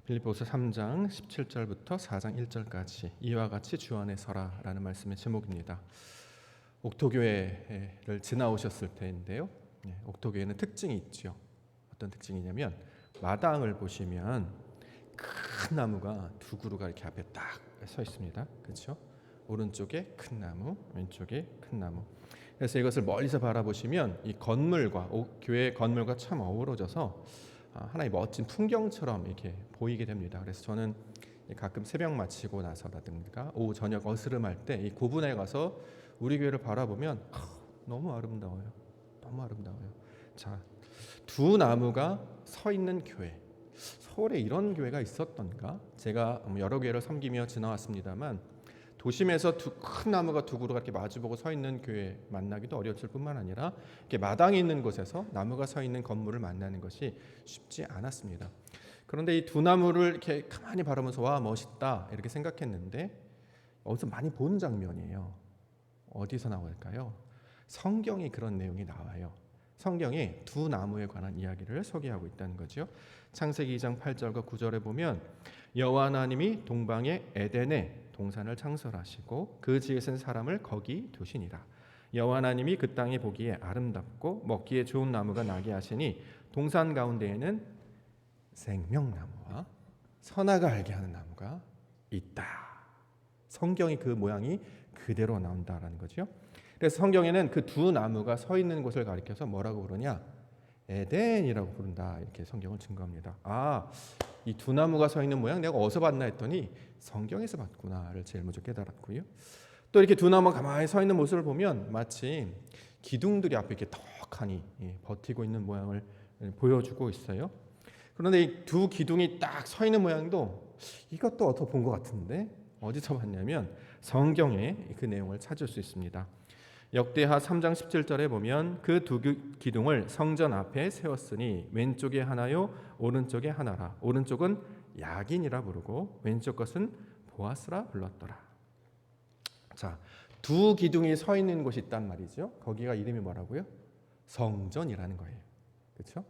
빌립보서 3장 17절부터 4장 1절까지 이와 같이 주 안에 서라라는 말씀의 제목입니다. 옥토교회를 지나오셨을 때인데요. 옥토교회는 특징이 있죠. 어떤 특징이냐면 마당을 보시면 큰 나무가 두 그루가 이렇게 앞에 딱 서 있습니다. 그렇죠? 오른쪽에 큰 나무, 왼쪽에 큰 나무. 그래서 이것을 멀리서 바라보시면 이 건물과 교회 건물과 참 어우러져서 하나의 멋진 풍경처럼 이렇게 보이게 됩니다. 그래서 저는 가끔 새벽 마치고 나서라든가 오후 저녁 어스름할 때 이 고분에 가서 우리 교회를 바라보면 너무 아름다워요. 너무 아름다워요. 자, 두 나무가 서 있는 교회. 서울에 이런 교회가 있었던가? 제가 여러 교회를 섬기며 지나왔습니다만 도심에서 큰 나무가 두 그루가 이렇게 마주보고 서 있는 교회 만나기도 어려웠을 뿐만 아니라 이렇게 마당이 있는 곳에서 나무가 서 있는 건물을 만나는 것이 쉽지 않았습니다. 그런데 이 두 나무를 이렇게 가만히 바라보면서 와 멋있다 이렇게 생각했는데 어디서 많이 본 장면이에요. 어디서 나올까요? 성경이 그런 내용이 나와요. 성경이 두 나무에 관한 이야기를 소개하고 있다는 거죠. 창세기 2장 8절과 9절에 보면 여호와 하나님이 동방의 에덴에 동산을 창설하시고 그 지으신 사람을 거기 두시니라. 여호와 하나님이 그 땅이 보기에 아름답고 먹기에 좋은 나무가 나게 하시니 동산 가운데에는 생명나무와 선악을 알게 하는 나무가 있다. 성경이 그 모양이 그대로 나온다라는 거죠. 그래서 성경에는 그 두 나무가 서 있는 곳을 가리켜서 뭐라고 부르냐? 에덴이라고 부른다. 이렇게 성경을 증거합니다. 이 두 나무가 서 있는 모양 내가 어디서 봤나 했더니 성경에서 봤구나를 제일 먼저 깨달았고요. 또 이렇게 두 나무가 가만히 서 있는 모습을 보면 마치 기둥들이 앞에 이렇게 턱하니 버티고 있는 모양을 보여주고 있어요. 그런데 이 두 기둥이 딱 서 있는 모양도 이것도 어디서 본 것 같은데 어디서 봤냐면 성경에 그 내용을 찾을 수 있습니다. 역대하 3장 17절에 보면 그 두 기둥을 성전 앞에 세웠으니 왼쪽에 하나요 오른쪽에 하나라. 오른쪽은 야긴이라 부르고 왼쪽 것은 보아스라 불렀더라. 자, 두 기둥이 서 있는 곳이 있단 말이죠. 거기가 이름이 뭐라고요? 성전이라는 거예요. 그렇죠?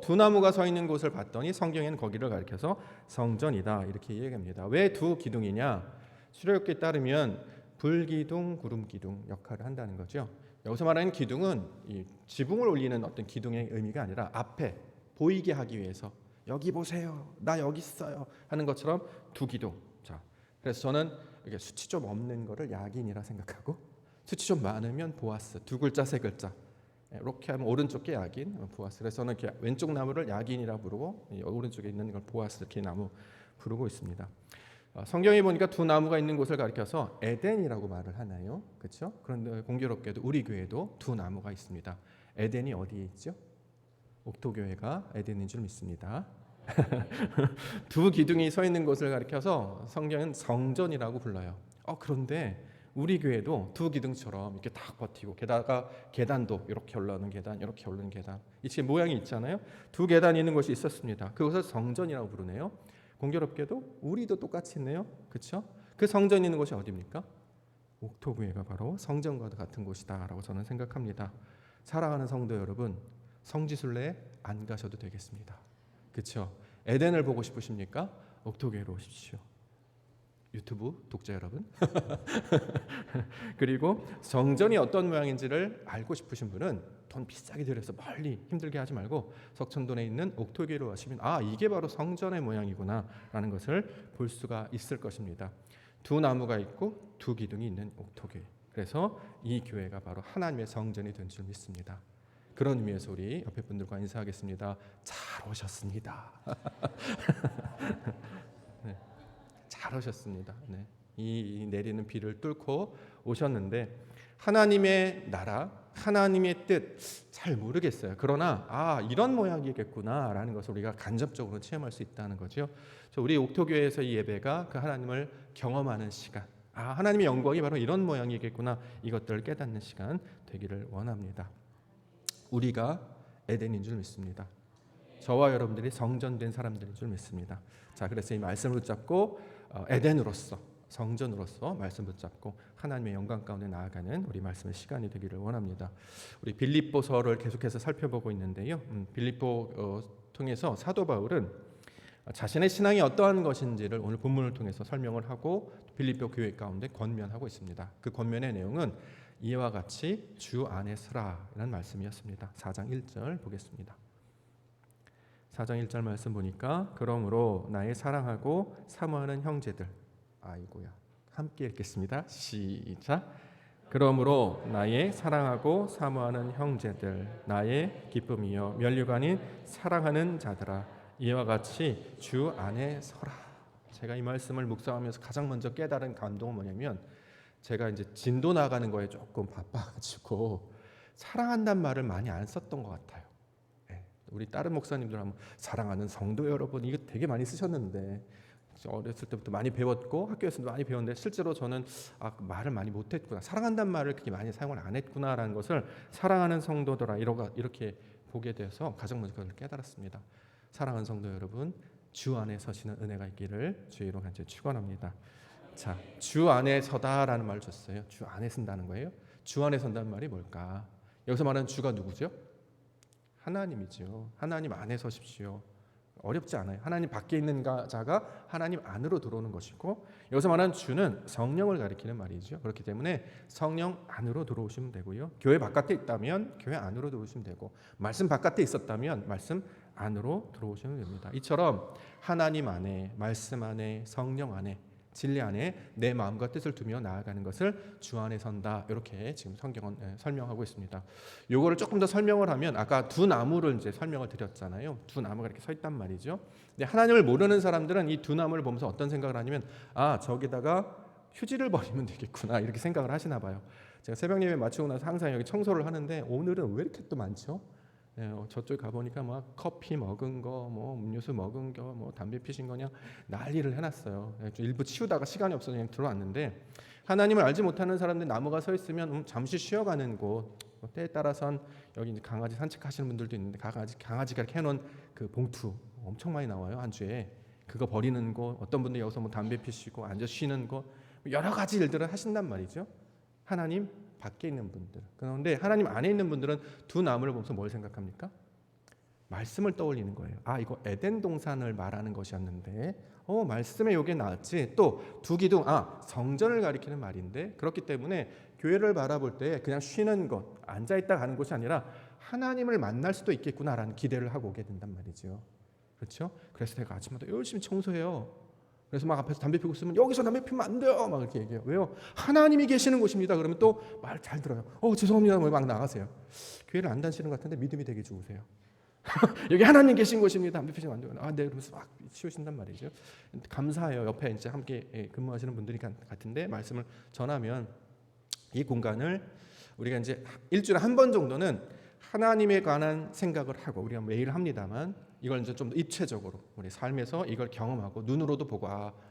두 나무가 서 있는 곳을 봤더니 성경에는 거기를 가리켜서 성전이다 이렇게 얘기합니다. 왜 두 기둥이냐? 출애굽기에 따르면 불기둥, 구름기둥 역할을 한다는 거죠. 여기서 말하는 기둥은 이 지붕을 올리는 어떤 기둥의 의미가 아니라 앞에 보이게 하기 위해서 여기 보세요, 나 여기 있어요 하는 것처럼 두 기둥. 자, 그래서 저는 이게 수치 좀 없는 거를 야긴이라 생각하고 수치 좀 많으면 보아스, 두 글자 세 글자 이렇게 하면 오른쪽 게 야긴, 보아스. 그래서 저는 이렇게 왼쪽 나무를 야긴이라 부르고 오른쪽에 있는 걸 보아스 이렇게 나무 부르고 있습니다. 성경에 보니까 두 나무가 있는 곳을 가리켜서 에덴이라고 말을 하나요? 그렇죠? 그런데 공교롭게도 우리 교회도 두 나무가 있습니다. 에덴이 어디에 있죠? 옥토교회가 에덴인 줄 믿습니다. 두 기둥이 서 있는 곳을 가리켜서 성경은 성전이라고 불러요. 그런데 우리 교회도 두 기둥처럼 이렇게 딱 버티고 게다가 계단도 이렇게 올라오는 계단, 이렇게 오르는 계단, 이 지금 모양이 있잖아요. 두 계단이 있는 곳이 있었습니다. 그것을 성전이라고 부르네요. 공교롭게도 우리도 똑같이 있네요. 그렇죠? 그 성전이 있는 곳이 어디입니까? 옥토교회가 바로 성전과 같은 곳이다라고 저는 생각합니다. 사랑하는 성도 여러분, 성지순례 안 가셔도 되겠습니다. 그렇죠? 에덴을 보고 싶으십니까? 옥토교회로 오십시오. 유튜브 독자 여러분. 그리고 성전이 어떤 모양인지를 알고 싶으신 분은 돈 비싸게 들여서 멀리 힘들게 하지 말고 석천동에 있는 옥토교회로 가시면 이게 바로 성전의 모양이구나 라는 것을 볼 수가 있을 것입니다. 두 나무가 있고 두 기둥이 있는 옥토교회. 그래서 이 교회가 바로 하나님의 성전이 된 줄 믿습니다. 그런 의미에서 우리 옆에 분들과 인사하겠습니다. 잘 오셨습니다. 네. 잘 오셨습니다. 네. 이 내리는 비를 뚫고 오셨는데 하나님의 나라, 하나님의 뜻 잘 모르겠어요. 그러나 이런 모양이겠구나라는 것을 우리가 간접적으로 체험할 수 있다는 거죠. 우리 옥토교회에서 이 예배가 그 하나님을 경험하는 시간, 하나님의 영광이 바로 이런 모양이겠구나 이것들을 깨닫는 시간 되기를 원합니다. 우리가 에덴인 줄 믿습니다. 저와 여러분들이 성전된 사람들인 줄 믿습니다. 자, 그래서 이 말씀을 붙잡고 에덴으로서 성전으로서 말씀 붙잡고 하나님의 영광 가운데 나아가는 우리 말씀의 시간이 되기를 원합니다. 우리 빌립보서를 계속해서 살펴보고 있는데요. 빌립보 통해서 사도 바울은 자신의 신앙이 어떠한 것인지를 오늘 본문을 통해서 설명을 하고 빌립보 교회 가운데 권면하고 있습니다. 그 권면의 내용은 이와 같이 주 안에 서라라는 말씀이었습니다. 4장 1절 보겠습니다. 4장 1절 말씀 보니까 그러므로 나의 사랑하고 사모하는 형제들, 아이고야, 함께 읽겠습니다. 시작. 그러므로 나의 사랑하고 사모하는 형제들, 나의 기쁨이요 면류가 아닌 사랑하는 자들아, 이와 같이 주 안에 서라. 제가 이 말씀을 묵상하면서 가장 먼저 깨달은 감동은 뭐냐면, 제가 이제 진도 나가는 거에 조금 바빠가지고 사랑한다는 말을 많이 안 썼던 것 같아요. 우리 다른 목사님들 하면 사랑하는 성도 여러분, 이거 되게 많이 쓰셨는데 어렸을 때부터 많이 배웠고 학교에서도 많이 배웠는데 실제로 저는 말을 많이 못했구나, 사랑한다는 말을 그렇게 많이 사용을 안 했구나라는 것을 사랑하는 성도들아 이렇게 보게 돼서 가장 먼저 그걸 깨달았습니다. 사랑하는 성도 여러분, 주 안에 서시는 은혜가 있기를 주의 이름으로 간절히 축원합니다. 자, 주 안에 서다라는 말을 줬어요. 주 안에 선다는 거예요. 주 안에 선다는 말이 뭘까? 여기서 말하는 주가 누구죠? 하나님이죠. 하나님 안에 서십시오. 어렵지 않아요. 하나님 밖에 있는 자가 하나님 안으로 들어오는 것이고, 여기서 말하는 주는 성령을 가리키는 말이죠. 그렇기 때문에 성령 안으로 들어오시면 되고요. 교회 바깥에 있다면 교회 안으로 들어오시면 되고, 말씀 바깥에 있었다면 말씀 안으로 들어오시면 됩니다. 이처럼 하나님 안에, 말씀 안에, 성령 안에, 진리 안에 내 마음과 뜻을 두며 나아가는 것을 주 안에 선다, 이렇게 지금 성경은 설명하고 있습니다. 요거를 조금 더 설명을 하면, 아까 두 나무를 이제 설명을 드렸잖아요. 두 나무가 이렇게 서 있단 말이죠. 근데 하나님을 모르는 사람들은 이 두 나무를 보면서 어떤 생각을 하냐면, 저기다가 휴지를 버리면 되겠구나, 이렇게 생각을 하시나 봐요. 제가 새벽 예배 마치고 나서 항상 여기 청소를 하는데 오늘은 왜 이렇게 또 많죠? 저쪽 가보니까 막 커피 먹은 거, 뭐 음료수 먹은 거, 뭐 담배 피신 거냐 난리를 해놨어요. 일부 치우다가 시간이 없어서 그냥 들어왔는데, 하나님을 알지 못하는 사람들 나무가 서 있으면 잠시 쉬어가는 곳, 때에 따라선 여기 이제 강아지 산책하시는 분들도 있는데 강아지가 이렇게 해놓은 그 봉투 엄청 많이 나와요, 한 주에. 그거 버리는 곳, 어떤 분들 여기서 뭐 담배 피시고 앉아 쉬는 곳, 여러 가지 일들을 하신단 말이죠. 하나님 밖에 있는 분들. 그런데 하나님 안에 있는 분들은 두 나무를 보면서 뭘 생각합니까? 말씀을 떠올리는 거예요. 이거 에덴 동산을 말하는 것이었는데 말씀에 요게 나왔지. 또 두 기둥, 성전을 가리키는 말인데, 그렇기 때문에 교회를 바라볼 때 그냥 쉬는 것, 앉아있다 가는 곳이 아니라 하나님을 만날 수도 있겠구나라는 기대를 하고 오게 된단 말이죠. 그렇죠? 그래서 제가 아침마다 열심히 청소해요. 그래서 막 앞에서 담배 피고 있으면 여기서 담배 피면 안 돼요, 막 이렇게 얘기해요. 왜요? 하나님이 계시는 곳입니다. 그러면 또 말 잘 들어요. 죄송합니다, 막 나가세요. 교회를 안 다니시는 것 같은데 믿음이 되게 좋으세요. 여기 하나님 계신 곳입니다. 담배 피시면 안 돼요. 네, 그러면서 막 치우신단 말이죠. 감사해요. 옆에 이제 함께 근무하시는 분들이 같은데 말씀을 전하면 이 공간을 우리가 이제 일주일에 한 번 정도는 하나님에 관한 생각을 하고, 우리가 매일 합니다만 이걸 이제 좀 더 입체적으로 우리 삶에서 이걸 경험하고 눈으로도 보고,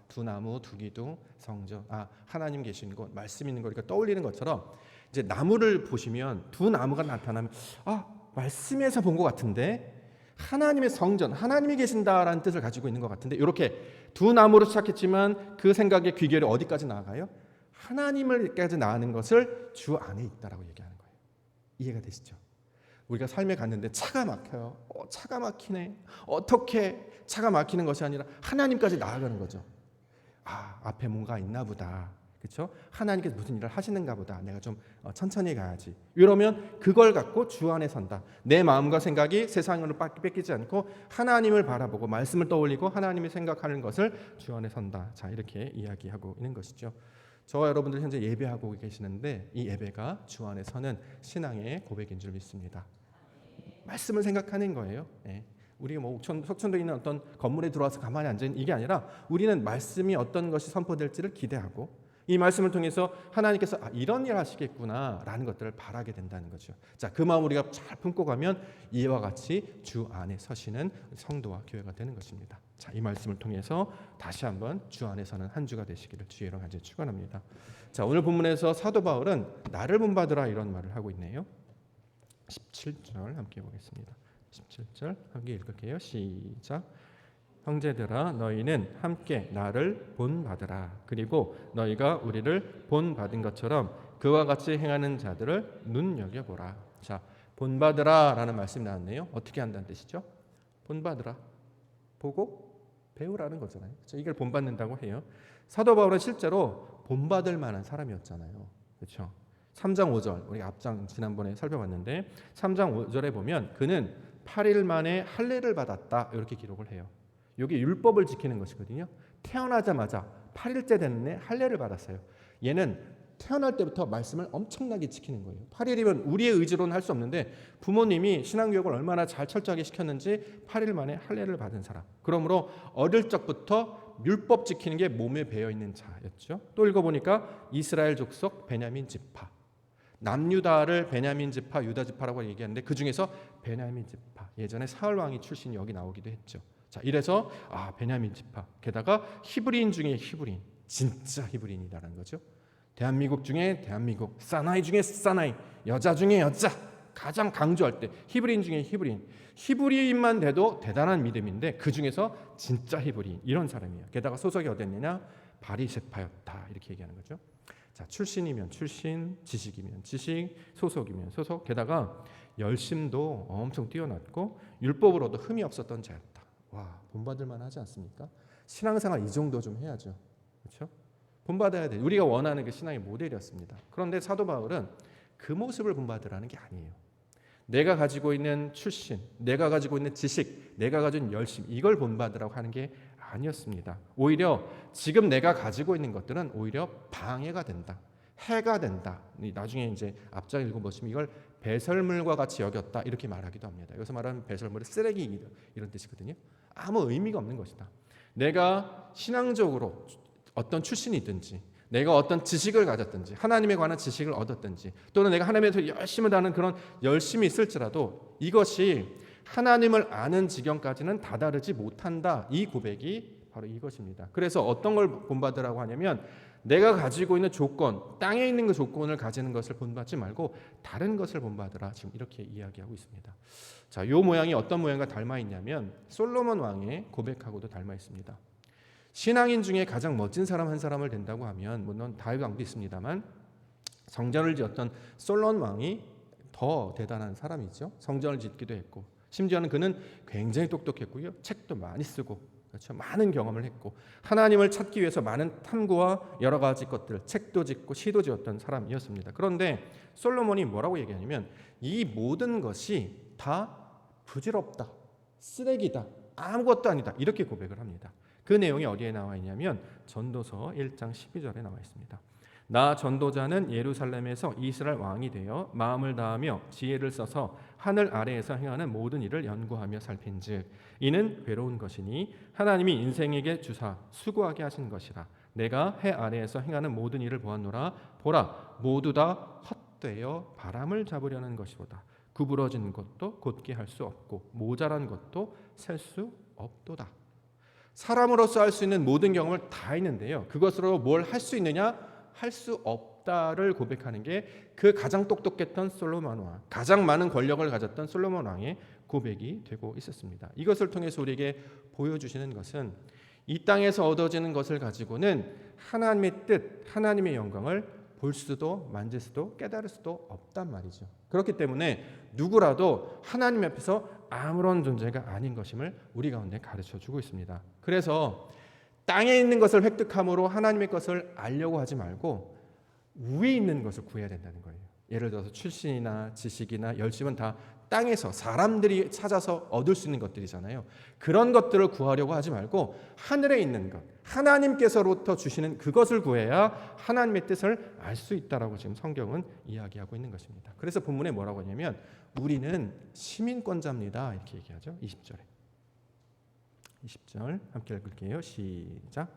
두 나무, 두 기둥, 성전, 하나님 계신 곳, 말씀 있는 거 이렇게 떠올리는 것처럼, 이제 나무를 보시면 두 나무가 나타나면 말씀에서 본 것 같은데 하나님의 성전, 하나님이 계신다라는 뜻을 가지고 있는 것 같은데, 이렇게 두 나무로 시작했지만 그 생각의 귀결이 어디까지 나아가요? 하나님을까지 나아가는 것을 주 안에 있다라고 얘기하는 거예요. 이해가 되시죠? 우리가 삶에 갔는데 차가 막혀요. 차가 막히네. 어떻게 차가 막히는 것이 아니라 하나님까지 나아가는 거죠. 앞에 뭔가 있나 보다. 그렇죠? 하나님께서 무슨 일을 하시는가 보다. 내가 좀 천천히 가야지. 이러면 그걸 갖고 주 안에 선다. 내 마음과 생각이 세상으로 뺏기지 않고 하나님을 바라보고 말씀을 떠올리고 하나님이 생각하는 것을 주 안에 선다. 자, 이렇게 이야기하고 있는 것이죠. 저와 여러분들 현재 예배하고 계시는데 이 예배가 주 안에 서는 신앙의 고백인 줄 믿습니다. 말씀을 생각하는 거예요. 우리가 뭐 석천도에 있는 어떤 건물에 들어와서 가만히 앉아있는 이게 아니라, 우리는 말씀이 어떤 것이 선포될지를 기대하고, 이 말씀을 통해서 하나님께서 이런 일 하시겠구나 라는 것들을 바라게 된다는 거죠. 자, 그 마음 우리가 잘 품고 가면 이와 같이 주 안에 서시는 성도와 교회가 되는 것입니다. 자, 이 말씀을 통해서 다시 한번 주 안에 서는 한 주가 되시기를 주의 이름으로 간절히 축원합니다. 자, 오늘 본문에서 사도 바울은 나를 본받으라 이런 말을 하고 있네요. 17절 함께 보겠습니다. 17절 함께 읽을게요. 시작. 형제들아, 너희는 함께 나를 본받으라. 그리고 너희가 우리를 본받은 것처럼 그와 같이 행하는 자들을 눈여겨보라. 자, 본받으라 라는 말씀이 나왔네요. 어떻게 한다는 뜻이죠? 본받으라. 보고 배우라는 거잖아요. 그렇죠? 이걸 본받는다고 해요. 사도 바울은 실제로 본받을 만한 사람이었잖아요. 그렇죠? 3장 5절 우리 앞장 지난번에 살펴봤는데 3장 5절에 보면 그는 8일 만에 할례를 받았다 이렇게 기록을 해요. 이게 율법을 지키는 것이거든요. 태어나자마자 8일째 됐네 할례를 받았어요. 얘는 태어날 때부터 말씀을 엄청나게 지키는 거예요. 8일이면 우리의 의지로는 할 수 없는데 부모님이 신앙교육을 얼마나 잘 철저하게 시켰는지 8일 만에 할례를 받은 사람. 그러므로 어릴 적부터 율법 지키는 게 몸에 배어 있는 자였죠. 또 읽어보니까 이스라엘 족속 베냐민 지파. 남유다를 베냐민 지파, 유다 지파라고 얘기하는데 그 중에서 베냐민 지파. 예전에 사울 왕이 출신이 여기 나오기도 했죠. 자, 이래서 베냐민 지파. 게다가 히브리인 중에 히브리인. 진짜 히브리인이라는 거죠. 대한민국 중에 대한민국, 사나이 중에 사나이, 여자 중에 여자 가장 강조할 때 히브리인 중에 히브리인, 히브리인만 돼도 대단한 믿음인데 그 중에서 진짜 히브리인 이런 사람이에요. 게다가 소속이 어땠느냐? 바리새파였다 이렇게 얘기하는 거죠. 자, 출신이면 출신, 지식이면 지식, 소속이면 소속. 게다가 열심도 엄청 뛰어났고 율법으로도 흠이 없었던 자였다. 와, 본받을 만하지 않습니까? 신앙생활 이 정도 좀 해야죠. 그렇죠? 본받아야 돼. 우리가 원하는 그 신앙의 모델이었습니다. 그런데 사도 바울은 그 모습을 본받으라는 게 아니에요. 내가 가지고 있는 출신, 내가 가지고 있는 지식, 내가 가진 열심 이걸 본받으라고 하는 게 아니었습니다. 오히려 지금 내가 가지고 있는 것들은 오히려 방해가 된다. 해가 된다. 나중에 이제 앞장 읽어보시면 이걸 배설물과 같이 여겼다 이렇게 말하기도 합니다. 여기서 말하는 배설물은 쓰레기 이런 뜻이거든요. 아무 의미가 없는 것이다. 내가 신앙적으로 어떤 출신이든지 내가 어떤 지식을 가졌든지 하나님에 관한 지식을 얻었든지 또는 내가 하나님에 대해서 열심히 다는 그런 열심이 있을지라도 이것이 하나님을 아는 지경까지는 다다르지 못한다. 이 고백이 바로 이것입니다. 그래서 어떤 걸 본받으라고 하냐면 내가 가지고 있는 조건, 땅에 있는 그 조건을 가지는 것을 본받지 말고 다른 것을 본받으라. 지금 이렇게 이야기하고 있습니다. 자, 이 모양이 어떤 모양과 닮아 있냐면 솔로몬 왕의 고백하고도 닮아 있습니다. 신앙인 중에 가장 멋진 사람 한 사람을 된다고 하면 물론 다윗 왕도 있습니다만 성전을 지었던 솔로몬 왕이 더 대단한 사람이죠. 성전을 짓기도 했고 심지어는 그는 굉장히 똑똑했고요. 책도 많이 쓰고 그렇죠. 많은 경험을 했고 하나님을 찾기 위해서 많은 탐구와 여러 가지 것들 책도 짓고 시도 지었던 사람이었습니다. 그런데 솔로몬이 뭐라고 얘기하냐면 이 모든 것이 다 부질없다. 쓰레기다. 아무것도 아니다. 이렇게 고백을 합니다. 그 내용이 어디에 나와 있냐면 전도서 1장 12절에 나와 있습니다. 나 전도자는 예루살렘에서 이스라엘 왕이 되어 마음을 다하며 지혜를 써서 하늘 아래에서 행하는 모든 일을 연구하며 살핀즉 이는 괴로운 것이니 하나님이 인생에게 주사 수고하게 하신 것이라. 내가 해 아래에서 행하는 모든 일을 보았노라. 보라 모두 다 헛되어 바람을 잡으려는 것이로다. 구부러진 것도 곧게 할 수 없고 모자란 것도 셀 수 없도다. 사람으로서 할 수 있는 모든 경험을 다 했는데요. 그것으로 뭘 할 수 있느냐? 할 수 없다를 고백하는 게 그 가장 똑똑했던 솔로몬 왕, 가장 많은 권력을 가졌던 솔로몬 왕의 고백이 되고 있었습니다. 이것을 통해서 우리에게 보여주시는 것은 이 땅에서 얻어지는 것을 가지고는 하나님의 뜻, 하나님의 영광을 볼 수도 만질 수도 깨달을 수도 없단 말이죠. 그렇기 때문에 누구라도 하나님 앞에서 아무런 존재가 아닌 것임을 우리 가운데 가르쳐주고 있습니다. 그래서 땅에 있는 것을 획득함으로 하나님의 것을 알려고 하지 말고 위에 있는 것을 구해야 된다는 거예요. 예를 들어서 출신이나 지식이나 열심은 다 땅에서 사람들이 찾아서 얻을 수 있는 것들이잖아요. 그런 것들을 구하려고 하지 말고 하늘에 있는 것, 하나님께서로부터 주시는 그것을 구해야 하나님의 뜻을 알 수 있다라고 지금 성경은 이야기하고 있는 것입니다. 그래서 본문에 뭐라고 하냐면 우리는 시민권자입니다. 이렇게 얘기하죠. 20절 함께 읽을게요. 시작.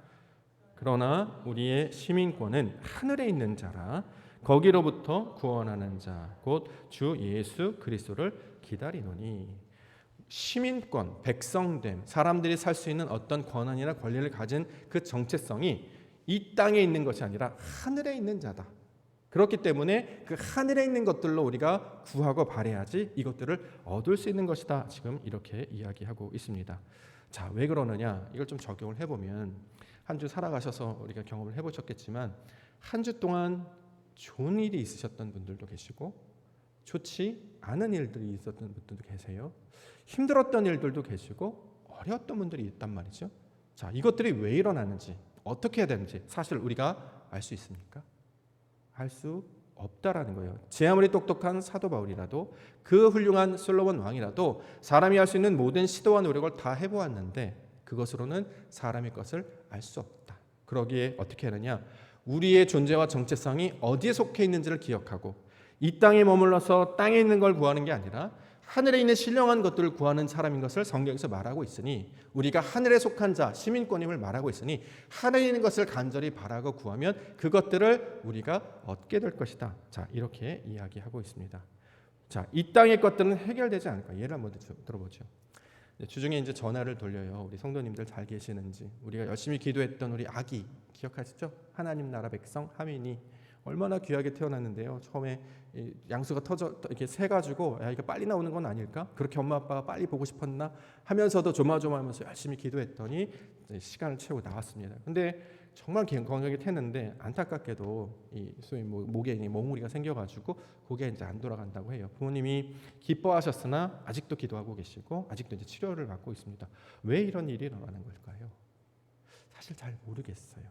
그러나 우리의 시민권은 하늘에 있는 자라 거기로부터 구원하는 자 곧 주 예수 그리스도를 기다리노니. 시민권, 백성됨, 사람들이 살 수 있는 어떤 권한이나 권리를 가진 그 정체성이 이 땅에 있는 것이 아니라 하늘에 있는 자다. 그렇기 때문에 그 하늘에 있는 것들로 우리가 구하고 바라야지 이것들을 얻을 수 있는 것이다. 지금 이렇게 이야기하고 있습니다. 자, 왜 그러느냐? 이걸 좀 적용을 해보면 한 주 살아가셔서 우리가 경험을 해보셨겠지만 한 주 동안 좋은 일이 있으셨던 분들도 계시고 좋지 않은 일들이 있었던 분들도 계세요. 힘들었던 일들도 계시고 어려웠던 분들이 있단 말이죠. 자, 이것들이 왜 일어나는지, 어떻게 해야 되는지 사실 우리가 알 수 있습니까? 알 수 없다라는 거예요. 제 아무리 똑똑한 사도 바울이라도, 그 훌륭한 솔로몬 왕이라도 사람이 할 수 있는 모든 시도와 노력을 다 해보았는데 그것으로는 사람의 것을 알 수 없다. 그러기에 어떻게 하느냐? 우리의 존재와 정체성이 어디에 속해 있는지를 기억하고, 이 땅에 머물러서 땅에 있는 걸 구하는 게 아니라 하늘에 있는 신령한 것들을 구하는 사람인 것을 성경에서 말하고 있으니, 우리가 하늘에 속한 자, 시민권임을 말하고 있으니 하늘에 있는 것을 간절히 바라고 구하면 그것들을 우리가 얻게 될 것이다. 자, 이렇게 이야기하고 있습니다. 자, 이 땅의 것들은 해결되지 않을까? 예를 한번 들어보죠. 주중에 이제 전화를 돌려요. 우리 성도님들 잘 계시는지, 우리가 열심히 기도했던 우리 아기 기억하시죠? 하나님 나라 백성 하민이 얼마나 귀하게 태어났는데요. 처음에 양수가 터져 이렇게 새 가지고 야, 이거 빨리 나오는 건 아닐까? 그렇게 엄마 아빠가 빨리 보고 싶었나 하면서도 조마조마하면서 열심히 기도했더니 시간을 채우고 나왔습니다. 근데 정말 건강하게 태는데 안타깝게도 이 소위 목에 몽우리가 생겨가지고 그게 이제 안 돌아간다고 해요. 부모님이 기뻐하셨으나 아직도 기도하고 계시고 아직도 이제 치료를 받고 있습니다. 왜 이런 일이 일어나는 걸까요? 사실 잘 모르겠어요.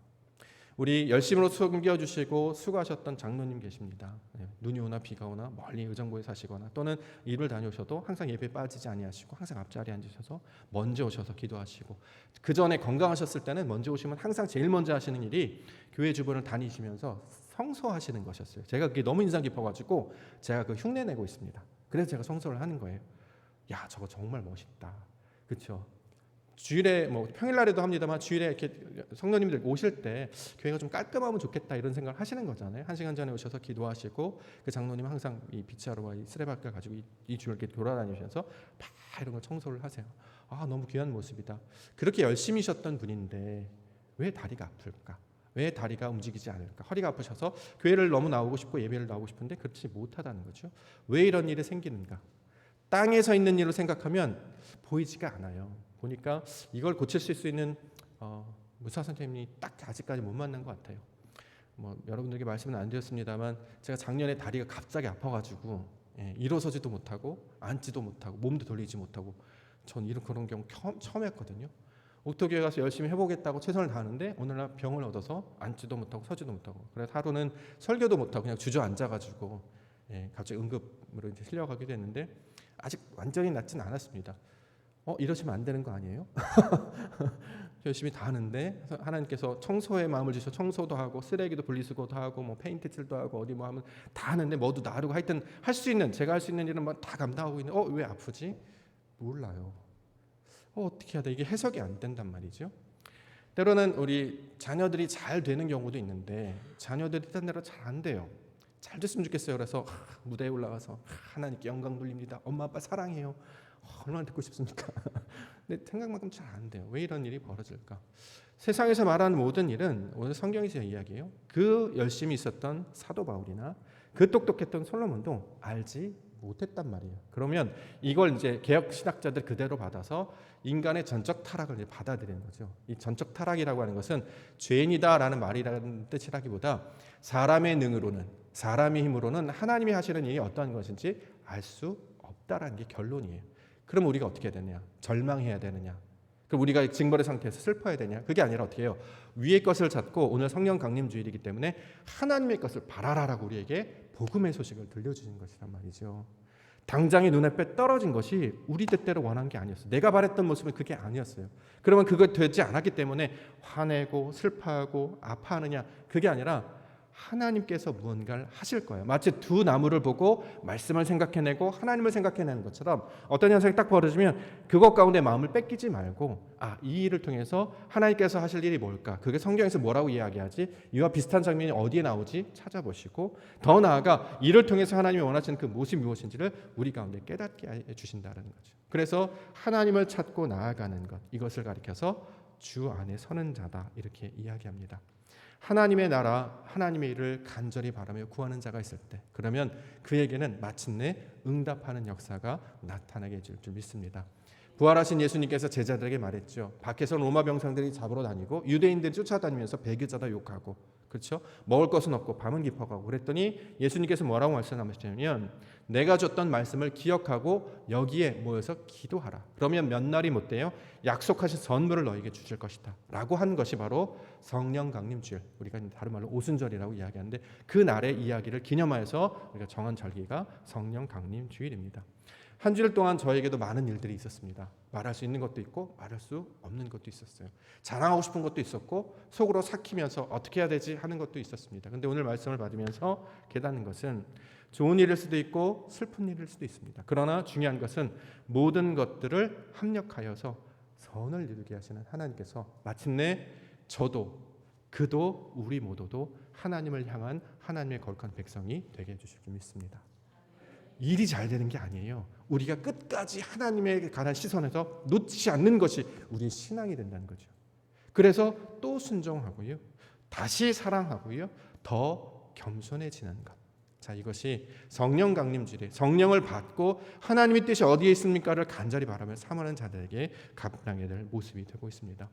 우리 열심으로 섬겨주시고 수고하셨던 장로님 계십니다. 눈이 오나 비가 오나 멀리 의정부에 사시거나 또는 일을 다녀오셔도 항상 예배에 빠지지 아니하시고 항상 앞자리에 앉으셔서 먼저 오셔서 기도하시고, 그 전에 건강하셨을 때는 먼저 오시면 항상 제일 먼저 하시는 일이 교회 주변을 다니시면서 성서하시는 것이었어요. 제가 그게 너무 인상 깊어가지고 제가 그 흉내 내고 있습니다. 그래서 제가 성서를 하는 거예요. 야, 저거 정말 멋있다. 그렇죠? 주일에 평일날에도 합니다만 주일에 이렇게 성도님들 오실 때 교회가 좀 깔끔하면 좋겠다 이런 생각을 하시는 거잖아요. 1시간 전에 오셔서 기도하시고 그 장로님 항상 이 비치아로와 이 쓰레받기를 가지고 이 주를 이렇게 돌아다니면서 다 이런 걸 청소를 하세요. 아, 너무 귀한 모습이다. 그렇게 열심히셨던 분인데 왜 다리가 아플까? 왜 다리가 움직이지 않을까? 허리가 아프셔서 교회를 너무 나오고 싶고 예배를 나오고 싶은데 그렇지 못하다는 거죠. 왜 이런 일이 생기는가? 땅에서 있는 일을 생각하면 보이지가 않아요. 보니까 이걸 고칠 수 있는 무사 선생님이 딱 아직까지 못 만난 것 같아요. 여러분들에게 말씀은 안 드렸습니다만 제가 작년에 다리가 갑자기 아파가지고 일어서지도 못하고 앉지도 못하고 몸도 돌리지 못하고, 전 그런 경우 처음 했거든요. 옥토교회 가서 열심히 해보겠다고 최선을 다하는데 오늘날 병을 얻어서 앉지도 못하고 서지도 못하고, 그래서 하루는 설교도 못하고 그냥 주저앉아가지고 갑자기 응급으로 이제 실려가게 됐는데 아직 완전히 낫진 않았습니다. 이러시면 안 되는 거 아니에요? 열심히 다 하는데 하나님께서 청소의 마음을 주셔서 청소도 하고 쓰레기도 분리수거도 하고 페인트칠도 하고 어디 하면 다 하는데 뭐도 나르고 하여튼 할 수 있는, 제가 할 수 있는 일은 다 감당하고 있는데 왜 아프지? 몰라요. 어떻게 해야 돼? 이게 해석이 안 된단 말이죠. 때로는 우리 자녀들이 잘 되는 경우도 있는데 자녀들이 딴 대로 잘 안 돼요. 잘 됐으면 좋겠어요. 그래서 무대에 올라가서 하나님께 영광 돌립니다. 엄마 아빠 사랑해요. 얼마나 듣고 싶습니까? 근데 생각만큼 잘 안 돼요. 왜 이런 일이 벌어질까? 세상에서 말하는 모든 일은 오늘 성경에서 이야기해요. 그 열심히 있었던 사도 바울이나 그 똑똑했던 솔로몬도 알지 못했단 말이에요. 그러면 이걸 이제 개혁 신학자들 그대로 받아서 인간의 전적 타락을 이제 받아들이는 거죠. 이 전적 타락이라고 하는 것은 죄인이다라는 말이라는 뜻이라기보다 사람의 능으로는, 사람의 힘으로는 하나님이 하시는 일이 어떠한 것인지 알 수 없다라는 게 결론이에요. 그럼 우리가 어떻게 해야 되냐? 절망해야 되느냐? 그럼 우리가 징벌의 상태에서 슬퍼해야 되냐? 그게 아니라 어떻게 해요? 위의 것을 찾고, 오늘 성령 강림 주일이기 때문에 하나님의 것을 바라라라고 우리에게 복음의 소식을 들려주신 것이란 말이죠. 당장의 눈앞에 떨어진 것이 우리 뜻대로 원한 게 아니었어요. 내가 바랬던 모습은 그게 아니었어요. 그러면 그거 되지 않았기 때문에 화내고 슬퍼하고 아파하느냐? 그게 아니라 하나님께서 무언가를 하실 거예요. 마치 두 나무를 보고 말씀을 생각해내고 하나님을 생각해내는 것처럼 어떤 현상이 딱 벌어지면 그것 가운데 마음을 뺏기지 말고, 이 일을 통해서 하나님께서 하실 일이 뭘까? 그게 성경에서 뭐라고 이야기하지? 이와 비슷한 장면이 어디에 나오지? 찾아보시고, 더 나아가 이를 통해서 하나님이 원하시는 그 모습이 무엇인지를 우리 가운데 깨닫게 해주신다는 거죠. 그래서 하나님을 찾고 나아가는 것, 이것을 가리켜서 주 안에 서는 자다 이렇게 이야기합니다. 하나님의 나라, 하나님의 일을 간절히 바라며 구하는 자가 있을 때, 그러면 그에게는 마침내 응답하는 역사가 나타나게 해줄 줄 믿습니다. 부활하신 예수님께서 제자들에게 말했죠. 밖에서 로마 병상들이 잡으러 다니고 유대인들이 쫓아다니면서 배교자다 욕하고, 그렇죠? 먹을 것은 없고 밤은 깊어가고 그랬더니 예수님께서 뭐라고 말씀하셨냐면 내가 줬던 말씀을 기억하고 여기에 모여서 기도하라. 그러면 몇 날이 못 돼요? 약속하신 선물을 너에게 주실 것이다 라고 한 것이 바로 성령 강림 주일, 우리가 다른 말로 오순절이라고 이야기하는데 그 날의 이야기를 기념하여서 우리가 정한 절기가 성령 강림 주일입니다. 한 주일 동안 저에게도 많은 일들이 있었습니다. 말할 수 있는 것도 있고 말할 수 없는 것도 있었어요. 자랑하고 싶은 것도 있었고 속으로 삭히면서 어떻게 해야 되지 하는 것도 있었습니다. 근데 오늘 말씀을 받으면서 깨닫는 것은 좋은 일일 수도 있고 슬픈 일일 수도 있습니다. 그러나 중요한 것은 모든 것들을 합력하여서 선을 이루게 하시는 하나님께서 마침내 저도 그도 우리 모두도 하나님을 향한 하나님의 거룩한 백성이 되게 해주실 줄 믿습니다. 일이 잘 되는 게 아니에요. 우리가 끝까지 하나님에 관한 시선에서 놓지 않는 것이 우리의 신앙이 된다는 거죠. 그래서 또 순종하고요. 다시 사랑하고요. 더 겸손해지는 것. 자, 이것이 성령 강림주일에 성령을 받고 하나님의 뜻이 어디에 있습니까를 간절히 바라며 삼하는 자들에게 감당해야 될 모습이 되고 있습니다.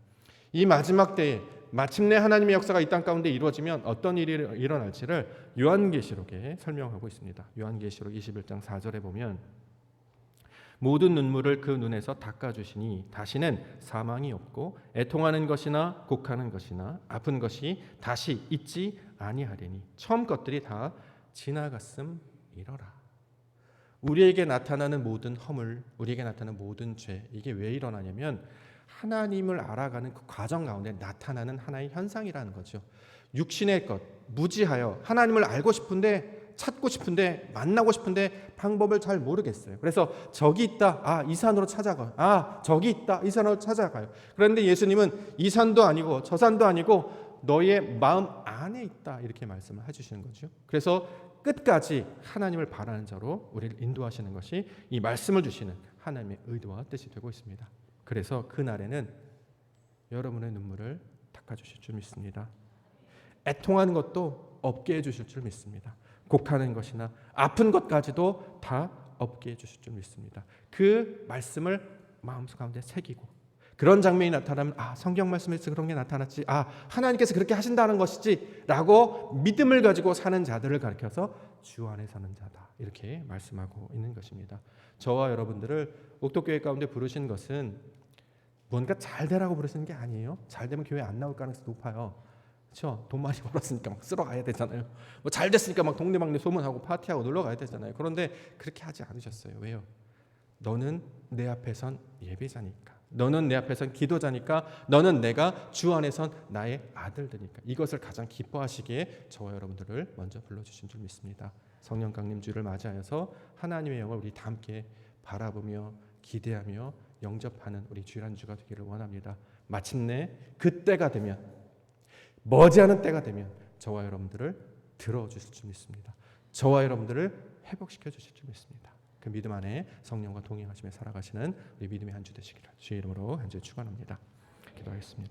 이 마지막 때에 마침내 하나님의 역사가 이 땅 가운데 이루어지면 어떤 일이 일어날지를 요한계시록에 설명하고 있습니다. 요한계시록 21장 4절에 보면 모든 눈물을 그 눈에서 닦아주시니 다시는 사망이 없고 애통하는 것이나 곡하는 것이나 아픈 것이 다시 있지 아니하리니 처음 것들이 다 지나갔음이러라. 우리에게 나타나는 모든 허물, 우리에게 나타나는 모든 죄, 이게 왜 일어나냐면 하나님을 알아가는 그 과정 가운데 나타나는 하나의 현상이라는 거죠. 육신의 것, 무지하여 하나님을 알고 싶은데 찾고 싶은데 만나고 싶은데 방법을 잘 모르겠어요. 그래서 저기 있다, 이 산으로 찾아가요. 저기 있다, 이 산으로 찾아가요. 그런데 예수님은 이 산도 아니고 저 산도 아니고 너의 마음 안에 있다 이렇게 말씀을 해주시는 거죠. 그래서 끝까지 하나님을 바라는 자로 우리를 인도하시는 것이 이 말씀을 주시는 하나님의 의도와 뜻이 되고 있습니다. 그래서 그날에는 여러분의 눈물을 닦아주실 줄 믿습니다. 애통하는 것도 없게 해주실 줄 믿습니다. 곡하는 것이나 아픈 것까지도 다 없게 해주실 줄 믿습니다. 그 말씀을 마음속 가운데 새기고 그런 장면이 나타나면 성경 말씀에서 그런 게 나타났지, 하나님께서 그렇게 하신다는 것이지 라고 믿음을 가지고 사는 자들을 가리켜서 주 안에 사는 자다 이렇게 말씀하고 있는 것입니다. 저와 여러분들을 옥도교회 가운데 부르신 것은 뭔가 잘 되라고 부르시는 게 아니에요. 잘 되면 교회 안 나올 가능성이 높아요. 그렇죠? 돈 많이 벌었으니까 막 쓸어 가야 되잖아요. 뭐 잘 됐으니까 막 동네방네 소문하고 파티하고 놀러 가야 되잖아요. 그런데 그렇게 하지 않으셨어요. 왜요? 너는 내 앞에선 예배자니까, 너는 내 앞에선 기도자니까, 너는 내가 주 안에선 나의 아들들이니까 이것을 가장 기뻐하시기에 저와 여러분들을 먼저 불러주신 줄 믿습니다. 성령 강림주를 맞이하여서 하나님의 영을 우리 다 함께 바라보며 기대하며 영접하는 우리 주일 한 주가 되기를 원합니다. 마침내 그때가 되면, 머지않은 때가 되면 저와 여러분들을 들어주실 줄 믿습니다. 저와 여러분들을 회복시켜 주실 줄 믿습니다. 그 믿음 안에 성령과 동행하시며 살아가시는 우리 믿음의 한 주 되시기를 주의 이름으로 한 주 축원합니다. 기도하겠습니다.